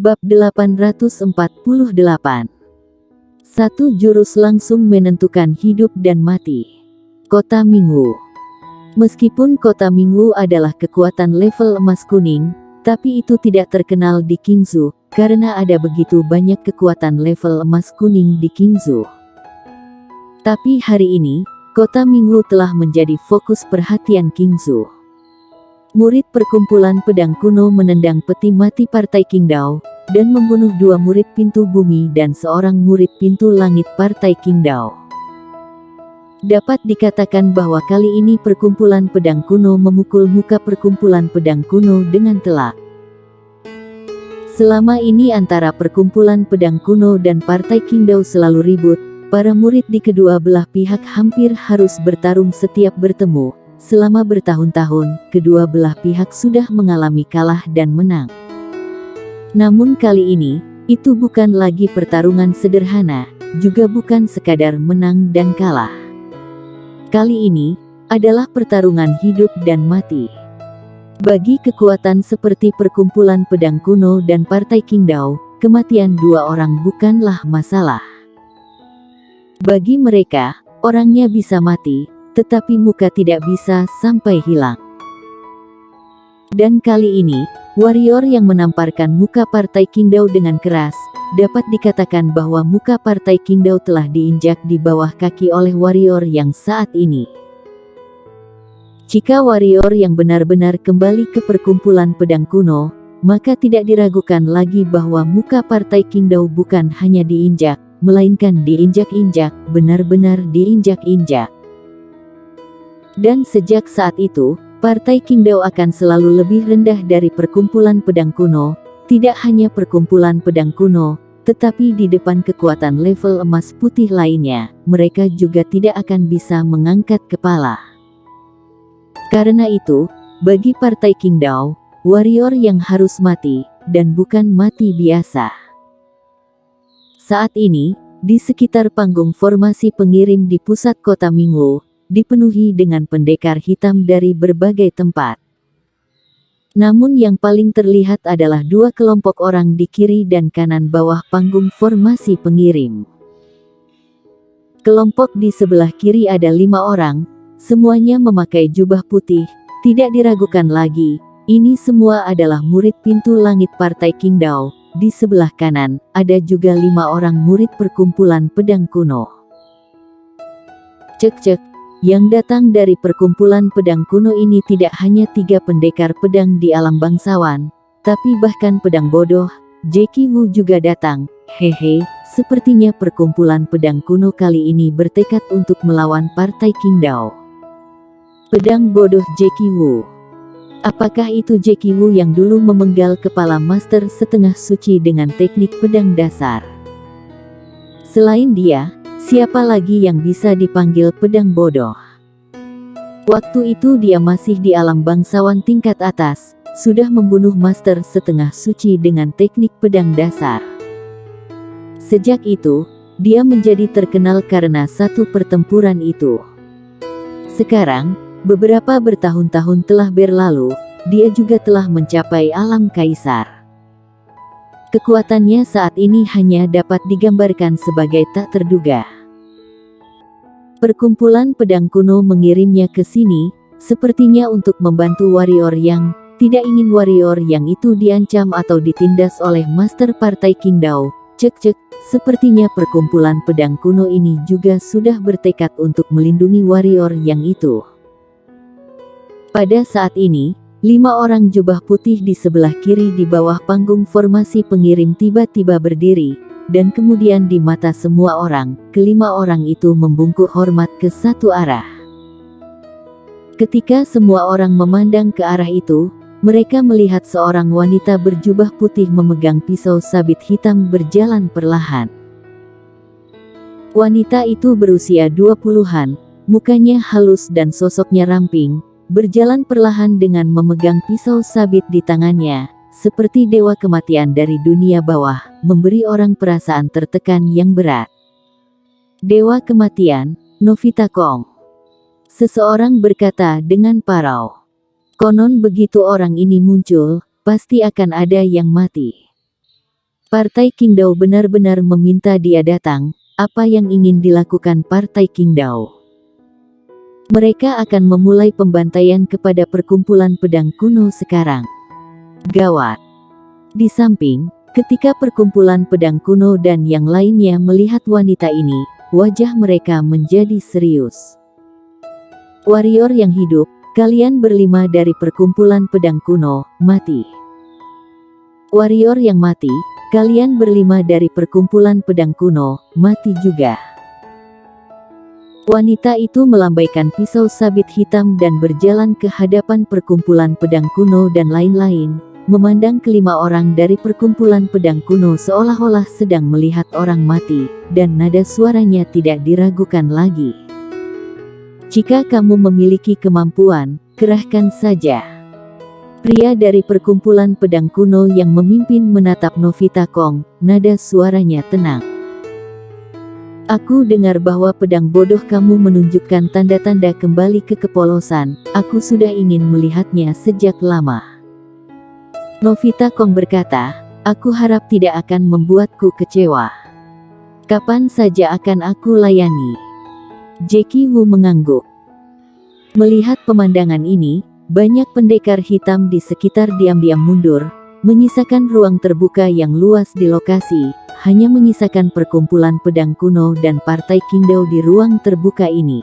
Bab 848. Satu jurus langsung menentukan hidup dan mati. Kota Minggu. Meskipun Kota Minggu adalah kekuatan level emas kuning, tapi itu tidak terkenal di Qingzhou, karena ada begitu banyak kekuatan level emas kuning di Qingzhou. Tapi hari ini, Kota Minggu telah menjadi fokus perhatian Qingzhou. Murid perkumpulan pedang kuno menendang peti mati Partai Qingdao, dan membunuh 2 murid pintu bumi dan seorang murid pintu langit Partai Qingdao. Dapat dikatakan bahwa kali ini perkumpulan pedang kuno memukul muka perkumpulan pedang kuno dengan telak. Selama ini antara perkumpulan pedang kuno dan Partai Qingdao selalu ribut, para murid di kedua belah pihak hampir harus bertarung setiap bertemu. Selama bertahun-tahun, kedua belah pihak sudah mengalami kalah dan menang. Namun kali ini, itu bukan lagi pertarungan sederhana, juga bukan sekadar menang dan kalah. Kali ini, adalah pertarungan hidup dan mati. Bagi kekuatan seperti perkumpulan pedang kuno dan Partai Qingdao, kematian 2 orang bukanlah masalah. Bagi mereka, orangnya bisa mati, tetapi muka tidak bisa sampai hilang. Dan kali ini, warrior yang menamparkan muka Partai Qingdao dengan keras, dapat dikatakan bahwa muka Partai Qingdao telah diinjak di bawah kaki oleh warrior yang saat ini. Jika warrior yang benar-benar kembali ke perkumpulan pedang kuno, maka tidak diragukan lagi bahwa muka Partai Qingdao bukan hanya diinjak, melainkan diinjak-injak, benar-benar diinjak-injak. Dan sejak saat itu, Partai Qingdao akan selalu lebih rendah dari perkumpulan pedang kuno, tidak hanya perkumpulan pedang kuno, tetapi di depan kekuatan level emas putih lainnya, mereka juga tidak akan bisa mengangkat kepala. Karena itu, bagi Partai Qingdao, warrior yang harus mati, dan bukan mati biasa. Saat ini, di sekitar panggung formasi pengirim di pusat Kota Minggu, dipenuhi dengan pendekar hitam dari berbagai tempat. Namun yang paling terlihat adalah 2 kelompok orang di kiri dan kanan bawah panggung formasi pengirim. Kelompok di sebelah kiri ada 5 orang, semuanya memakai jubah putih, tidak diragukan lagi, ini semua adalah murid pintu langit Partai Qingdao. Di sebelah kanan, ada juga 5 orang murid perkumpulan pedang kuno. Cek-cek. Yang datang dari perkumpulan pedang kuno ini tidak hanya 3 pendekar pedang di alam bangsawan, tapi bahkan pedang bodoh, Jackie Wu juga datang. Hehe, sepertinya perkumpulan pedang kuno kali ini bertekad untuk melawan Partai Qingdao. Pedang bodoh Jackie Wu. Apakah itu Jackie Wu yang dulu memenggal kepala Master Setengah Suci dengan teknik pedang dasar? Selain dia, siapa lagi yang bisa dipanggil pedang bodoh? Waktu itu dia masih di alam bangsawan tingkat atas, sudah membunuh Master Setengah Suci dengan teknik pedang dasar. Sejak itu, dia menjadi terkenal karena satu pertempuran itu. Sekarang, beberapa bertahun-tahun telah berlalu, dia juga telah mencapai alam kaisar. Kekuatannya saat ini hanya dapat digambarkan sebagai tak terduga. Perkumpulan pedang kuno mengirimnya ke sini, sepertinya untuk membantu warrior yang tidak ingin warrior yang itu diancam atau ditindas oleh Master Partai Qingdao. Cek-cek, sepertinya perkumpulan pedang kuno ini juga sudah bertekad untuk melindungi warrior yang itu. Pada saat ini, 5 orang jubah putih di sebelah kiri di bawah panggung formasi pengirim tiba-tiba berdiri. Dan kemudian di mata semua orang, kelima orang itu membungkuk hormat ke satu arah. Ketika semua orang memandang ke arah itu, mereka melihat seorang wanita berjubah putih memegang pisau sabit hitam berjalan perlahan. Wanita itu berusia 20-an, mukanya halus dan sosoknya ramping, berjalan perlahan dengan memegang pisau sabit di tangannya. Seperti dewa kematian dari dunia bawah, memberi orang perasaan tertekan yang berat. Dewa kematian, Novita Kong. Seseorang berkata dengan parau. Konon begitu orang ini muncul, pasti akan ada yang mati. Partai Qingdao benar-benar meminta dia datang. Apa yang ingin dilakukan Partai Qingdao? Mereka akan memulai pembantaian kepada perkumpulan pedang kuno sekarang. Gawat. Di samping, ketika perkumpulan pedang kuno dan yang lainnya melihat wanita ini, wajah mereka menjadi serius. Warrior yang hidup, kalian berlima dari perkumpulan pedang kuno, mati. Warrior yang mati, kalian berlima dari perkumpulan pedang kuno, mati juga. Wanita itu melambaikan pisau sabit hitam dan berjalan ke hadapan perkumpulan pedang kuno dan lain-lain, memandang kelima orang dari perkumpulan pedang kuno seolah-olah sedang melihat orang mati, dan nada suaranya tidak diragukan lagi. Jika kamu memiliki kemampuan, kerahkan saja. Pria dari perkumpulan pedang kuno yang memimpin menatap Novita Kong, nada suaranya tenang. Aku dengar bahwa pedang bodoh kamu menunjukkan tanda-tanda kembali ke kepolosan, aku sudah ingin melihatnya sejak lama. Novita Kong berkata, aku harap tidak akan membuatku kecewa. Kapan saja akan aku layani? Jackie Wu mengangguk. Melihat pemandangan ini, banyak pendekar hitam di sekitar diam-diam mundur, menyisakan ruang terbuka yang luas di lokasi, hanya menyisakan perkumpulan pedang kuno dan Partai Qingdao di ruang terbuka ini.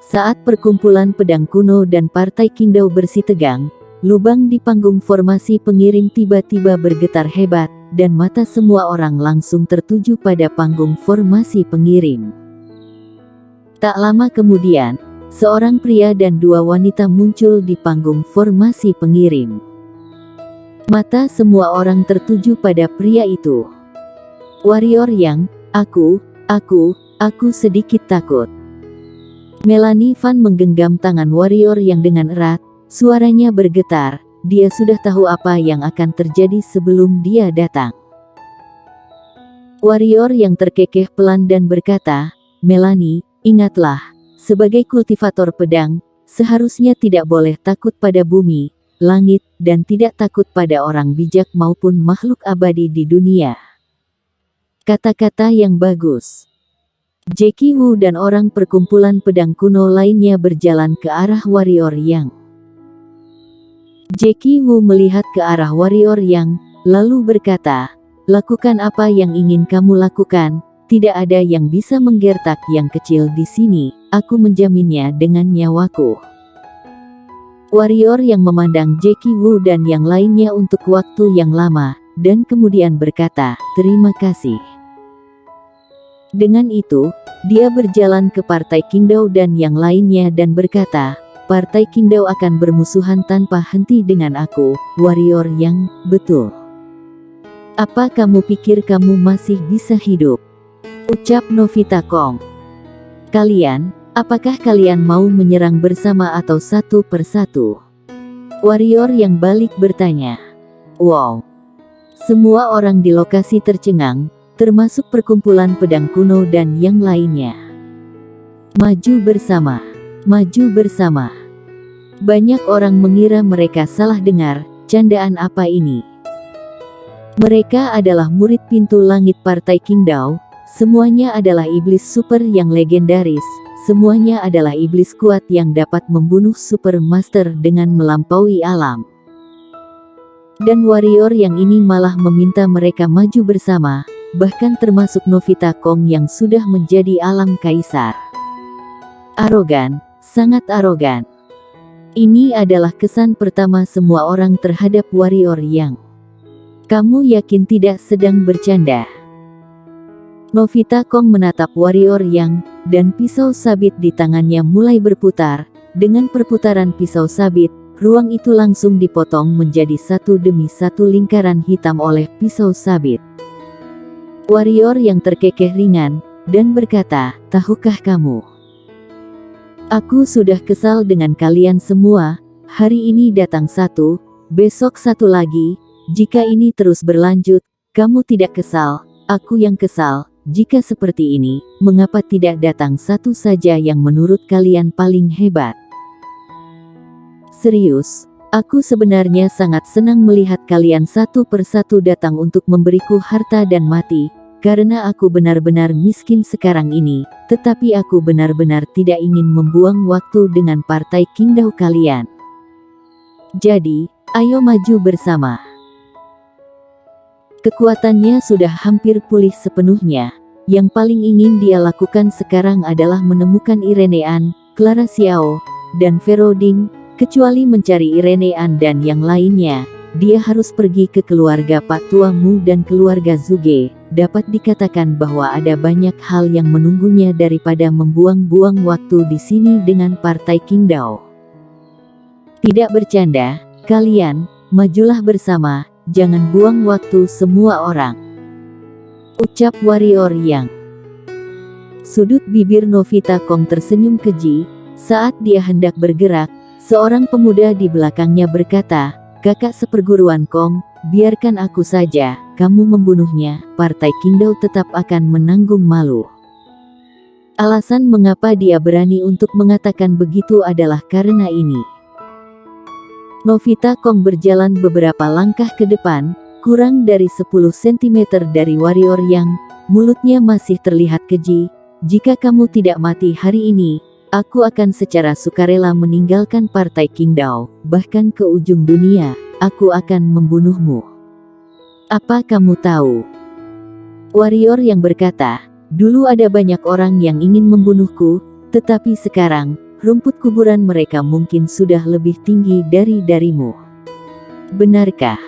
Saat perkumpulan pedang kuno dan Partai Qingdao bersitegang, lubang di panggung formasi pengirim tiba-tiba bergetar hebat, dan mata semua orang langsung tertuju pada panggung formasi pengirim. Tak lama kemudian, seorang pria dan dua wanita muncul di panggung formasi pengirim. Mata semua orang tertuju pada pria itu. Warrior yang, aku sedikit takut. Melanie Fan menggenggam tangan warrior yang dengan erat, suaranya bergetar, dia sudah tahu apa yang akan terjadi sebelum dia datang. Warrior yang terkekeh pelan dan berkata, Melanie, ingatlah, sebagai kultivator pedang, seharusnya tidak boleh takut pada bumi, langit, dan tidak takut pada orang bijak maupun makhluk abadi di dunia. Kata-kata yang bagus. Jackie Wu dan orang perkumpulan pedang kuno lainnya berjalan ke arah warrior yang. Jackie Wu melihat ke arah warrior yang, lalu berkata, lakukan apa yang ingin kamu lakukan, tidak ada yang bisa menggertak yang kecil di sini, aku menjaminnya dengan nyawaku. Warrior yang memandang Jackie Wu dan yang lainnya untuk waktu yang lama, dan kemudian berkata, terima kasih. Dengan itu, dia berjalan ke Partai Qingdao dan yang lainnya dan berkata, Partai Qingdao akan bermusuhan tanpa henti dengan aku, warrior yang, betul. Apa kamu pikir kamu masih bisa hidup? Ucap Novita Kong. Kalian, apakah kalian mau menyerang bersama atau satu persatu? Warrior yang balik bertanya. Wow. Semua orang di lokasi tercengang, termasuk perkumpulan pedang kuno dan yang lainnya. Maju bersama. Maju bersama. Banyak orang mengira mereka salah dengar, candaan apa ini? Mereka adalah murid pintu langit Partai Qingdao, semuanya adalah iblis super yang legendaris, semuanya adalah iblis kuat yang dapat membunuh super master dengan melampaui alam. Dan warrior yang ini malah meminta mereka maju bersama, bahkan termasuk Novita Kong yang sudah menjadi alam kaisar. Arogan, sangat arogan. Ini adalah kesan pertama semua orang terhadap warrior yang. Kamu yakin tidak sedang bercanda? Novita Kong menatap warrior yang, dan pisau sabit di tangannya mulai berputar. Dengan perputaran pisau sabit, ruang itu langsung dipotong menjadi satu demi satu lingkaran hitam oleh pisau sabit. Warrior yang terkekeh ringan, dan berkata, tahukah kamu? Aku sudah kesal dengan kalian semua, hari ini datang satu, besok satu lagi, jika ini terus berlanjut, kamu tidak kesal, aku yang kesal, jika seperti ini, mengapa tidak datang satu saja yang menurut kalian paling hebat? Serius, Aku sebenarnya sangat senang melihat kalian satu persatu datang untuk memberiku harta dan mati, karena aku benar-benar miskin sekarang ini, tetapi aku benar-benar tidak ingin membuang waktu dengan partai Qingdao kalian. Jadi, ayo maju bersama. Kekuatannya sudah hampir pulih sepenuhnya. Yang paling ingin dia lakukan sekarang adalah menemukan Irenean, Clara Xiao, dan Vero Ding. Kecuali mencari Irenean dan yang lainnya, dia harus pergi ke keluarga Pak Tua Mu dan keluarga Zhuge. Dapat dikatakan bahwa ada banyak hal yang menunggunya daripada membuang-buang waktu di sini dengan partai Qingdao. Tidak bercanda, kalian, majulah bersama, jangan buang waktu semua orang. Ucap warrior yang. Sudut bibir Novita Kong tersenyum keji, saat dia hendak bergerak. Seorang pemuda di belakangnya berkata, "Kakak seperguruan Kong, biarkan aku saja, kamu membunuhnya, partai Qingdao tetap akan menanggung malu." Alasan mengapa dia berani untuk mengatakan begitu adalah karena ini. Novita Kong berjalan beberapa langkah ke depan, kurang dari 10 cm dari warrior yang, mulutnya masih terlihat keji. "Jika kamu tidak mati hari ini, aku akan secara sukarela meninggalkan partai Qingdao, bahkan ke ujung dunia, aku akan membunuhmu." "Apa kamu tahu?" Warrior yang berkata, "Dulu ada banyak orang yang ingin membunuhku, tetapi sekarang, rumput kuburan mereka mungkin sudah lebih tinggi darimu." "Benarkah?"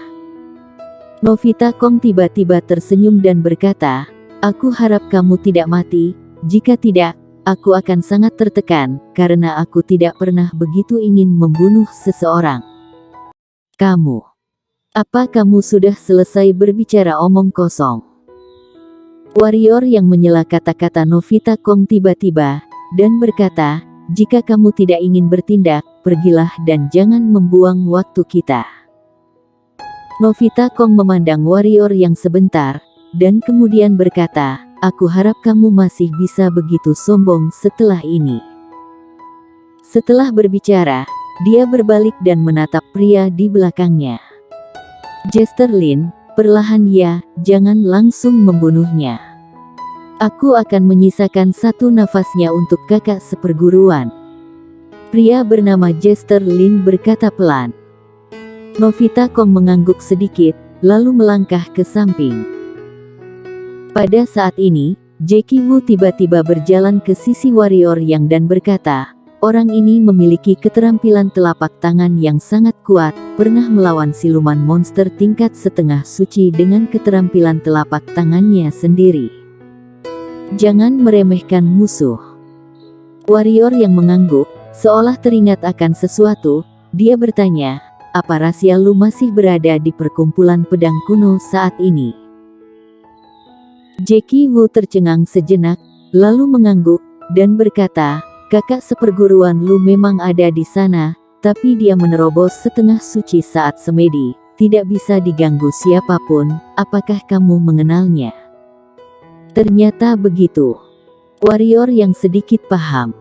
Novita Kong tiba-tiba tersenyum dan berkata, "Aku harap kamu tidak mati, jika tidak, aku akan sangat tertekan, karena aku tidak pernah begitu ingin membunuh seseorang." "Kamu? Apa kamu sudah selesai berbicara omong kosong?" Warrior yang menyela kata-kata Novita Kong tiba-tiba, dan berkata, "Jika kamu tidak ingin bertindak, pergilah dan jangan membuang waktu kita." Novita Kong memandang warrior yang sebentar, dan kemudian berkata, "Aku harap kamu masih bisa begitu sombong setelah ini." Setelah berbicara, dia berbalik dan menatap pria di belakangnya. "Jester Lin, perlahan ya, jangan langsung membunuhnya. Aku akan menyisakan satu nafasnya untuk kakak seperguruan." Pria bernama Jester Lin berkata pelan. Novita Kong mengangguk sedikit, lalu melangkah ke samping. Pada saat ini, Jackie Wu tiba-tiba berjalan ke sisi warrior yang dan berkata, "Orang ini memiliki keterampilan telapak tangan yang sangat kuat, pernah melawan siluman monster tingkat setengah suci dengan keterampilan telapak tangannya sendiri. Jangan meremehkan musuh." Warrior yang mengangguk, seolah teringat akan sesuatu, dia bertanya, "Apa rahasia lu masih berada di perkumpulan pedang kuno saat ini?" Jackie Wu tercengang sejenak, lalu mengangguk, dan berkata, "Kakak seperguruan lu memang ada di sana, tapi dia menerobos setengah suci saat semedi, tidak bisa diganggu siapapun. Apakah kamu mengenalnya?" Ternyata begitu. Warrior yang sedikit paham.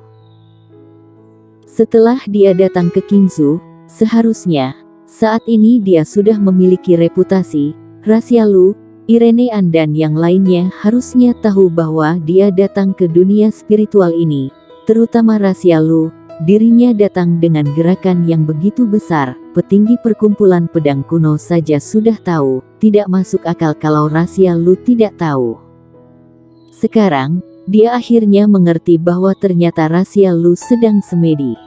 Setelah dia datang ke Qingzhou, seharusnya, saat ini dia sudah memiliki reputasi. Rahasia Lu, Irenean dan yang lainnya harusnya tahu bahwa dia datang ke dunia spiritual ini, terutama rahasia Lu. Dirinya datang dengan gerakan yang begitu besar, petinggi perkumpulan pedang kuno saja sudah tahu, tidak masuk akal kalau rahasia Lu tidak tahu. Sekarang, dia akhirnya mengerti bahwa ternyata rahasia Lu sedang semedi.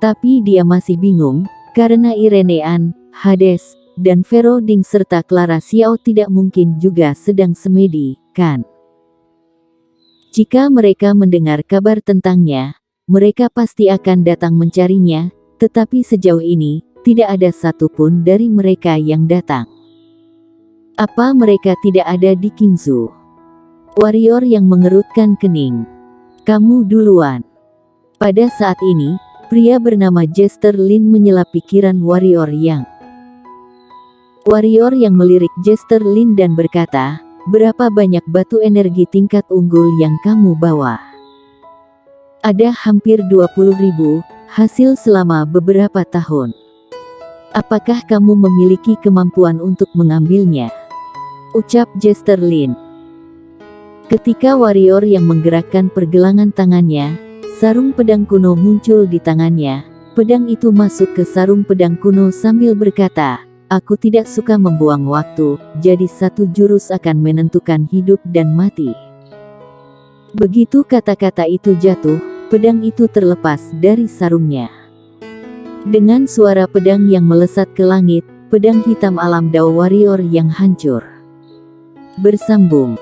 Tapi dia masih bingung, karena Irenean, Hades, dan Vero Ding serta Clara Xiao tidak mungkin juga sedang semedi, kan? Jika mereka mendengar kabar tentangnya, mereka pasti akan datang mencarinya, tetapi sejauh ini, tidak ada satupun dari mereka yang datang. Apa mereka tidak ada di Qingzhou? Warrior yang mengerutkan kening. "Kamu duluan." Pada saat ini, pria bernama Jester Lin menyela pikiran warrior yang. Warrior yang melirik Jester Lin dan berkata, "Berapa banyak batu energi tingkat unggul yang kamu bawa?" "Ada hampir 20.000, hasil selama beberapa tahun." Apakah kamu memiliki kemampuan untuk mengambilnya? Ucap Jester Lin. Ketika warrior yang menggerakkan pergelangan tangannya, sarung pedang kuno muncul di tangannya. Pedang itu masuk ke sarung pedang kuno sambil berkata, "Aku tidak suka membuang waktu, jadi satu jurus akan menentukan hidup dan mati." Begitu kata-kata itu jatuh, pedang itu terlepas dari sarungnya. Dengan suara pedang yang melesat ke langit, pedang hitam alam Dao Warrior yang hancur bersambung.